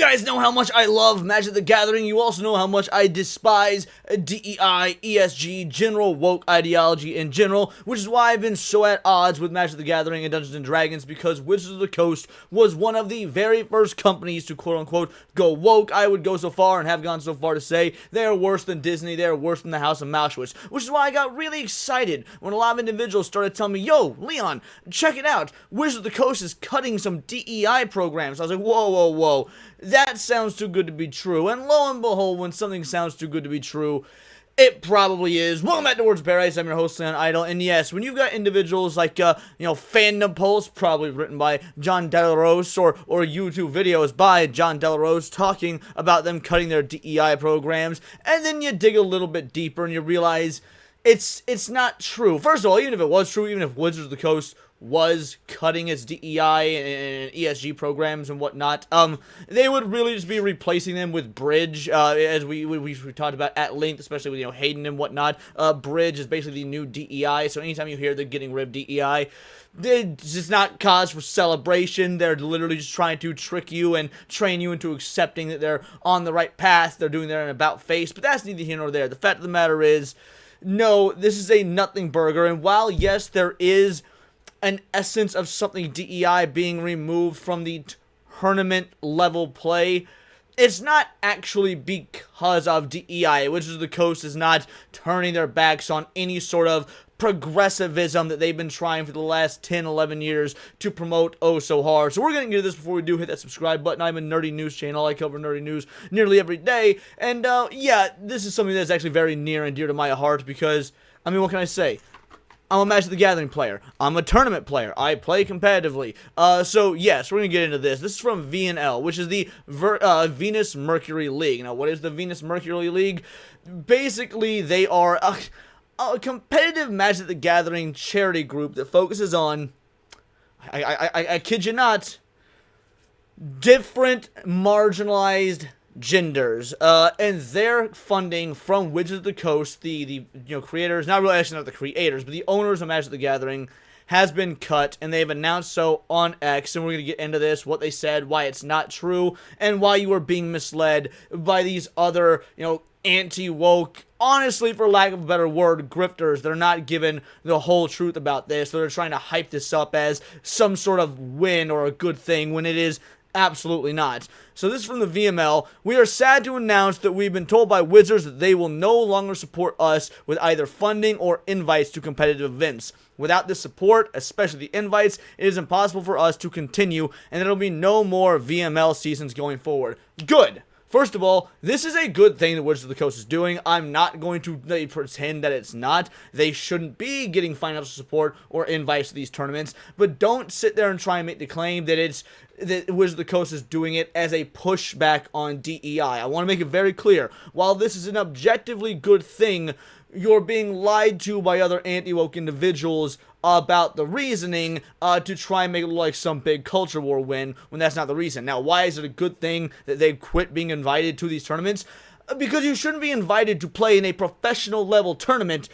guys know how much I love Magic the Gathering. You also know how much I despise DEI, ESG, general woke ideology in general, which is why I've been so at odds with Magic the Gathering and Dungeons & Dragons, because Wizards of the Coast was one of the very first companies to quote-unquote go woke. I would go so far and have gone so far to say they are worse than Disney, they are worse than the House of Mauschwitz, which is why I got really excited when a lot of individuals started telling me, yo, Leon, check it out, Wizards of the Coast is cutting some DEI programs. I was like, whoa. That sounds too good to be true. And lo and behold, when something sounds too good to be true, it probably is. Welcome back to Words Paradise. I'm your host, Leon Idol. And yes, when you've got individuals like, Fandom Pulse, probably written by John Delarose, or YouTube videos by John Delarose talking about them cutting their DEI programs, and then you dig a little bit deeper and you realize it's not true. First of all, even if it was true, even if Wizards of the Coast was cutting its DEI and ESG programs and whatnot, they would really just be replacing them with Bridge, as we talked about at length, especially with, Hayden and whatnot. Bridge is basically the new DEI, so anytime you hear they're getting rid of DEI, it's just not cause for celebration. They're literally just trying to trick you and train you into accepting that they're on the right path. They're doing their about face, but that's neither here nor there. The fact of the matter is, no, this is a nothing burger, and while, yes, there is an essence of something DEI being removed from the tournament level play, it's not actually because of DEI. Wizards of the Coast is not turning their backs on any sort of progressivism that they've been trying for the last 10, 11 years to promote oh so hard. So we're going to get into this before we do. Hit that subscribe button. I'm a nerdy news channel. I cover nerdy news nearly every day. And yeah, this is something that's actually very near and dear to my heart because, I mean, what can I say? I'm a Magic the Gathering player. I'm a tournament player. I play competitively. So yes, we're going to get into this. This is from VNL, which is the Venus Mercury League. Now, what is the Venus Mercury League? Basically, they are a competitive Magic the Gathering charity group that focuses on, I kid you not, different marginalized genders, and their funding from Wizards of the Coast, the creators, not really actually not the creators, but the owners of Magic the Gathering, has been cut, and they've announced so on X, and we're going to get into this, what they said, why it's not true, and why you are being misled by these other, anti-woke, honestly, for lack of a better word, grifters. They're not given the whole truth about this. They're trying to hype this up as some sort of win or a good thing when it is absolutely not. So this is from the VML. We are sad to announce that we've been told by Wizards that they will no longer support us with either funding or invites to competitive events. Without this support, especially the invites, it is impossible for us to continue, and there will be no more VML seasons going forward. Good! First of all, this is a good thing that Wizards of the Coast is doing. I'm not going to pretend that it's not. They shouldn't be getting financial support or invites to these tournaments, but don't sit there and try and make the claim that Wizards of the Coast is doing it as a pushback on DEI. I want to make it very clear. While this is an objectively good thing, you're being lied to by other anti-woke individuals about the reasoning to try and make it look like some big culture war win when that's not the reason. Now, why is it a good thing that they quit being invited to these tournaments? Because you shouldn't be invited to play in a professional level tournament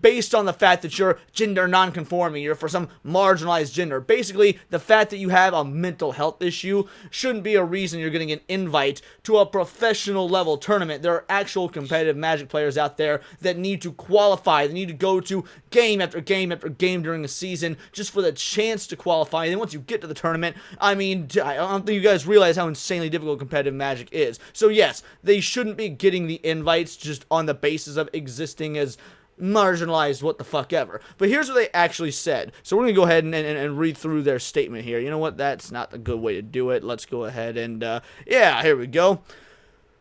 based on the fact that you're gender non-conforming, you're for some marginalized gender. Basically, the fact that you have a mental health issue shouldn't be a reason you're getting an invite to a professional level tournament. There are actual competitive Magic players out there that need to qualify. They need to go to game after game after game during a season just for the chance to qualify. And then once you get to the tournament, I mean, I don't think you guys realize how insanely difficult competitive Magic is. So yes, they shouldn't be getting the invites just on the basis of existing as marginalized what the fuck ever. But here's what they actually said. So we're going to go ahead and read through their statement here. You know what? That's not the good way to do it. Let's go ahead and, yeah, here we go.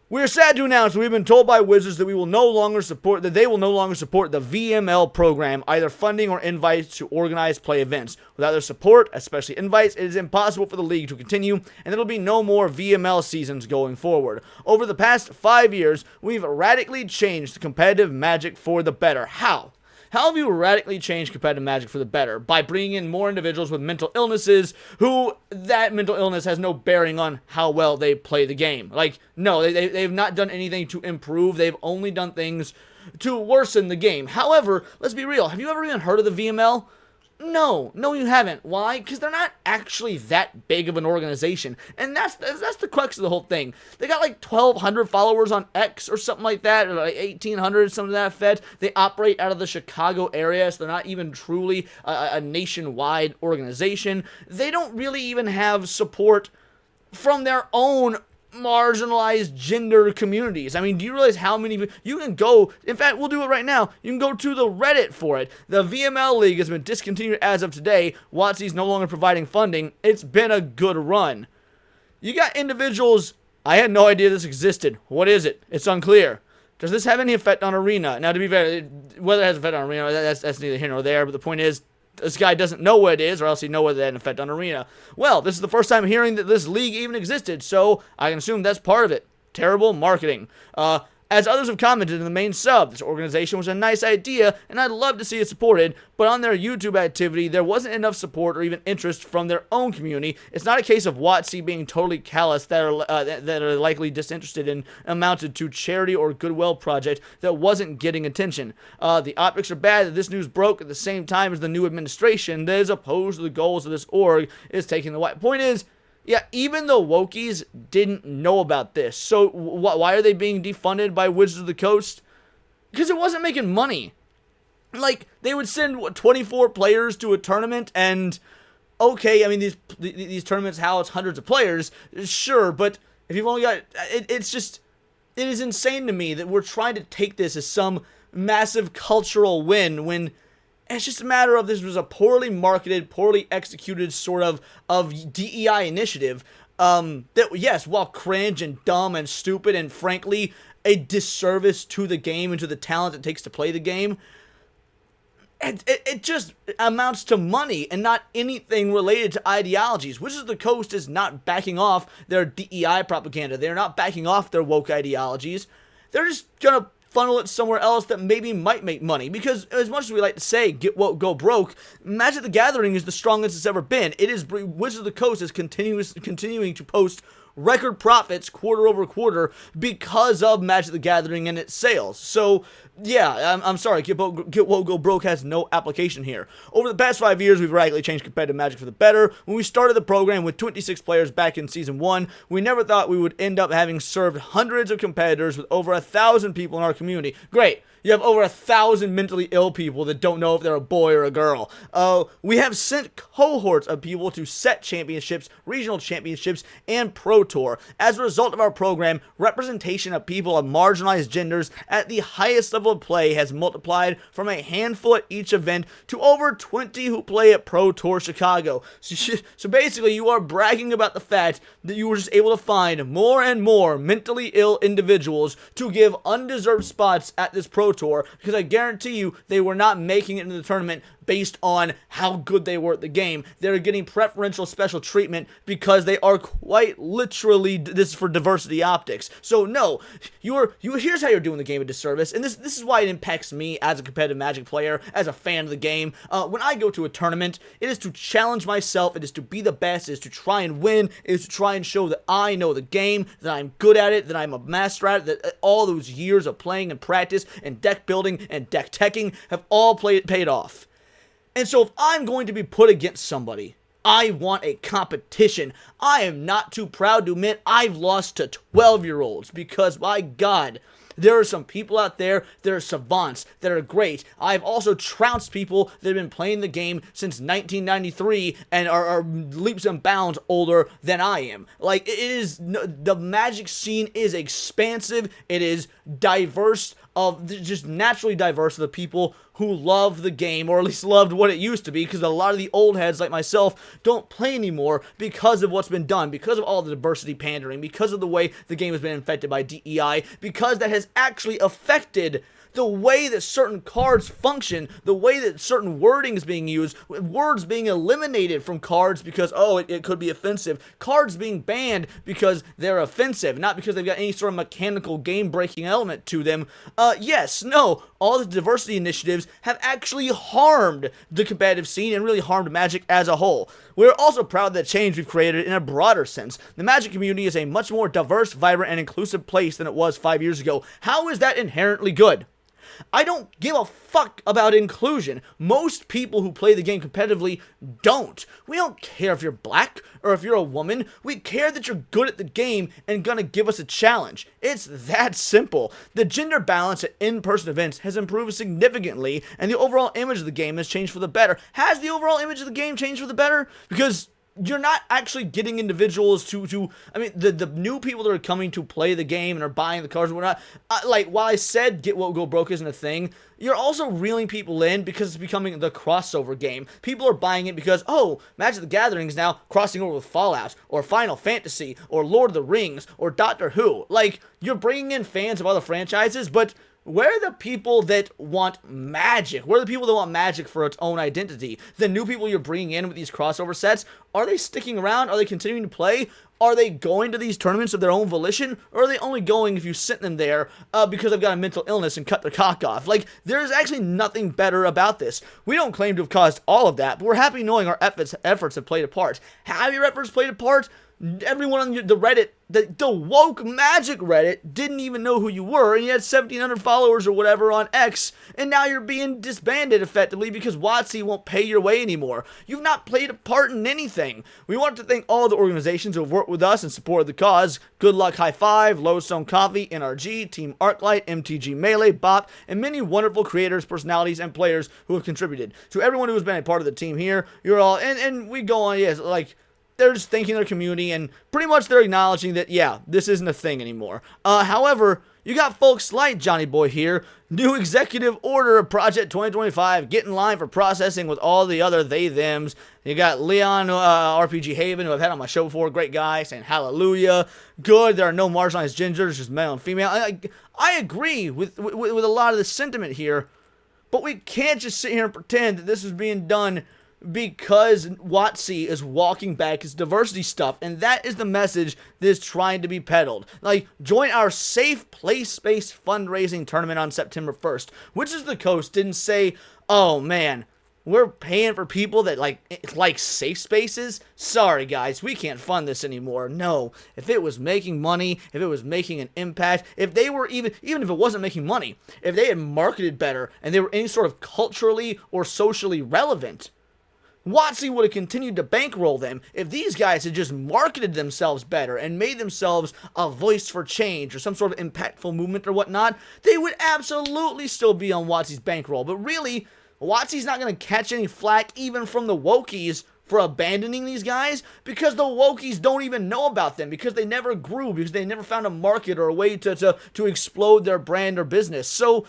We are sad to announce that we've been told by Wizards that they will no longer support the VML program, either funding or invites to organize play events. Without their support, especially invites, it is impossible for the league to continue, and there will be no more VML seasons going forward. Over the past 5 years, we've radically changed the competitive Magic for the better. How? How have you radically changed competitive Magic for the better? By bringing in more individuals with mental illnesses who that mental illness has no bearing on how well they play the game. Like, no, they've not done anything to improve. They've only done things to worsen the game. However, let's be real. Have you ever even heard of the VML? No, you haven't. Why? Because they're not actually that big of an organization, and that's the crux of the whole thing. They got like 1,200 followers on X or something like that, or like 1,800, something to that effect. They operate out of the Chicago area, so they're not even truly a nationwide organization. They don't really even have support from their own marginalized gender communities. I mean, do you realize how many you can go? In fact, we'll do it right now. You can go to the Reddit for it. The VML League has been discontinued as of today. WotC's no longer providing funding. It's been a good run. You got individuals. I had no idea this existed. What is it? It's unclear. Does this have any effect on Arena? Now, to be fair, whether it has effect on Arena, that's neither here nor there. But the point is, this guy doesn't know what it is, or else he'd know whether it had an effect on Arena. Well, this is the first time hearing that this league even existed, so I can assume that's part of it. Terrible marketing. As others have commented in the main sub, this organization was a nice idea, and I'd love to see it supported, but on their YouTube activity, there wasn't enough support or even interest from their own community. It's not a case of wotc being totally callous that are likely disinterested and amounted to charity or goodwill project that wasn't getting attention. The optics are bad that this news broke at the same time as the new administration that is opposed to the goals of this org is taking the white. Point is, yeah, even the Wokies didn't know about this. So why are they being defunded by Wizards of the Coast? Because it wasn't making money. Like, they would send 24 players to a tournament, and okay, I mean, these tournaments house hundreds of players, sure, but if you've only got it is insane to me that we're trying to take this as some massive cultural win when it's just a matter of this was a poorly marketed, poorly executed sort of DEI initiative that, yes, while cringe and dumb and stupid and frankly a disservice to the game and to the talent it takes to play the game, it just amounts to money and not anything related to ideologies. Wizards of the Coast is not backing off their DEI propaganda. They're not backing off their woke ideologies. They're just gonna funnel it somewhere else that maybe might make money. Because as much as we like to say, get woke, go broke, Magic the Gathering is the strongest it's ever been. It is Wizards of the Coast is continuing to post record profits quarter over quarter because of Magic the Gathering and its sales. So yeah, I'm sorry, get woke, go broke has no application here. Over the past 5 years, we've radically changed competitive Magic for the better. When we started the program with 26 players back in Season 1, we never thought we would end up having served hundreds of competitors with over 1,000 people in our community. Great. You have over 1,000 mentally ill people that don't know if they're a boy or a girl. We have sent cohorts of people to set championships, regional championships, and Pro Tour. As a result of our program, representation of people of marginalized genders at the highest level of play has multiplied from a handful at each event to over 20 who play at Pro Tour Chicago. So basically, you are bragging about the fact that you were just able to find more and more mentally ill individuals to give undeserved spots at this Pro Tour, because I guarantee you they were not making it into the tournament based on how good they were at the game. They're getting preferential special treatment because they are quite literally, this is for diversity optics. So no, here's how you're doing the game a disservice, and this is why it impacts me as a competitive Magic player, as a fan of the game. When I go to a tournament, it is to challenge myself, it is to be the best, it is to try and win, it is to try and show that I know the game, that I'm good at it, that I'm a master at it, that all those years of playing and practice and deck building and deck teching have all paid off. And so if I'm going to be put against somebody, I want a competition. I am not too proud to admit I've lost to 12-year-olds because, my God, there are some people out there that are savants, that are great. I've also trounced people that have been playing the game since 1993 and are leaps and bounds older than I am. Like, the Magic scene is expansive. It is diverse, just naturally diverse of the people who love the game, or at least loved what it used to be, because a lot of the old heads like myself don't play anymore because of what's been done, because of all the diversity pandering, because of the way the game has been infected by DEI, because that has actually affected the way that certain cards function, the way that certain wording is being used, words being eliminated from cards because, it could be offensive, cards being banned because they're offensive, not because they've got any sort of mechanical game-breaking element to them. All the diversity initiatives have actually harmed the competitive scene and really harmed Magic as a whole. We're also proud of the change we've created in a broader sense. The Magic community is a much more diverse, vibrant, and inclusive place than it was 5 years ago. How is that inherently good? I don't give a fuck about inclusion. Most people who play the game competitively don't. We don't care if you're black or if you're a woman. We care that you're good at the game and gonna give us a challenge. It's that simple. The gender balance at in-person events has improved significantly, and the overall image of the game has changed for the better. Has the overall image of the game changed for the better? Because you're not actually getting individuals to I mean, the new people that are coming to play the game and are buying the cards and whatnot, like, while I said get what go broke isn't a thing, you're also reeling people in because it's becoming the crossover game. People are buying it because, oh, Magic the Gathering is now crossing over with Fallout, or Final Fantasy, or Lord of the Rings, or Doctor Who. Like, you're bringing in fans of other franchises, but where are the people that want Magic? Where are the people that want Magic for its own identity? The new people you're bringing in with these crossover sets, are they sticking around? Are they continuing to play? Are they going to these tournaments of their own volition? Or are they only going if you sent them there because they've got a mental illness and cut their cock off? Like, there's actually nothing better about this. We don't claim to have caused all of that, but we're happy knowing our efforts have played a part. Have your efforts played a part? Everyone on the Reddit, the woke Magic Reddit, didn't even know who you were, and you had 1,700 followers or whatever on X, and now you're being disbanded effectively because WotC won't pay your way anymore. You've not played a part in anything. We want to thank all the organizations who have worked with us and supported the cause. Good Luck High Five, Lodestone Coffee, NRG, Team Arclight, MTG Melee, Bop, and many wonderful creators, personalities, and players who have contributed. To everyone who has been a part of the team here, you're all, and we go on, yes, like, they're just thanking their community, and pretty much they're acknowledging that, yeah, this isn't a thing anymore. However, you got folks like Johnny Boy here, new executive order of Project 2025, get in line for processing with all the other they-thems. You got Leon, RPG Haven, who I've had on my show before, great guy, saying hallelujah, good, there are no marginalized genders, just male and female. I agree with a lot of the sentiment here, but we can't just sit here and pretend that this is being done because WotC is walking back its diversity stuff, and that is the message that is trying to be peddled. Like, join our safe play space fundraising tournament on September 1st. Wizards of the Coast didn't say, oh man, we're paying for people that like safe spaces. Sorry guys, we can't fund this anymore. No, if it was making money, if it was making an impact, if they were even if it wasn't making money, if they had marketed better and they were any sort of culturally or socially relevant, WotC would have continued to bankroll them. If these guys had just marketed themselves better and made themselves a voice for change or some sort of impactful movement or whatnot, they would absolutely still be on WotC's bankroll. But really, WotC's not going to catch any flack even from the wokies for abandoning these guys, because the wokies don't even know about them, because they never grew, because they never found a market or a way to explode their brand or business. So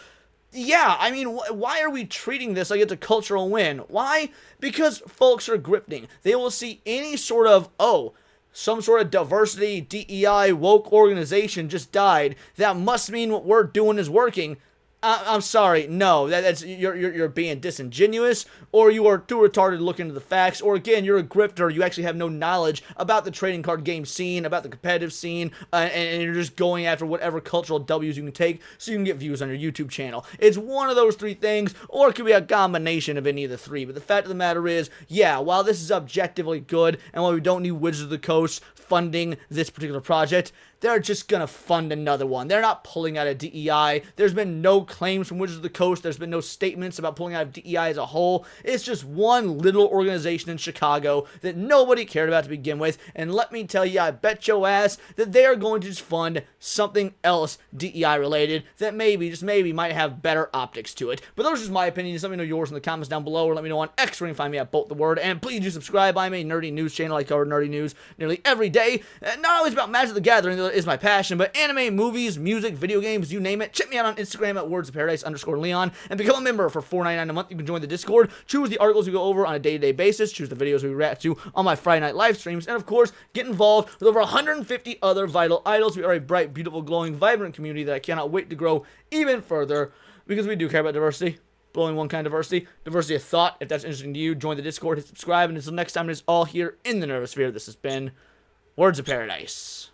yeah, I mean, why are we treating this like it's a cultural win? Why? Because folks are grifting. They will see any sort of, oh, some sort of diversity, DEI, woke organization just died. That must mean what we're doing is working. I'm sorry, no, that's you're being disingenuous, or you are too retarded to look into the facts, or again, you're a grifter, you actually have no knowledge about the trading card game scene, about the competitive scene, and you're just going after whatever cultural W's you can take so you can get views on your YouTube channel. It's one of those three things, or it could be a combination of any of the three, but the fact of the matter is, yeah, while this is objectively good, and while we don't need Wizards of the Coast funding this particular project, they're just gonna fund another one. They're not pulling out of DEI. There's been no claims from Wizards of the Coast. There's been no statements about pulling out of DEI as a whole. It's just one little organization in Chicago that nobody cared about to begin with. And let me tell you, I bet your ass that they are going to just fund something else DEI related that maybe, just maybe, might have better optics to it. But those are just my opinions. Let me know yours in the comments down below, or let me know on X, where you can find me at Bolt the Word. And please do subscribe. I'm a nerdy news channel. I cover nerdy news nearly every day. Not always about Magic the Gathering is my passion, but anime, movies, music, video games, you name it. Check me out on Instagram at wordsofparadise_Leon and become a member for $4.99 a month. You can join the Discord, choose the articles we go over on a day-to-day basis, choose the videos we react to on my Friday night live streams, and of course, get involved with over 150 other vital idols. We are a bright, beautiful, glowing, vibrant community that I cannot wait to grow even further, because we do care about diversity. But only one kind of diversity of thought. If that's interesting to you, join the Discord, hit subscribe, and until next time, it is all here in the Nervosphere. This has been Words of Paradise.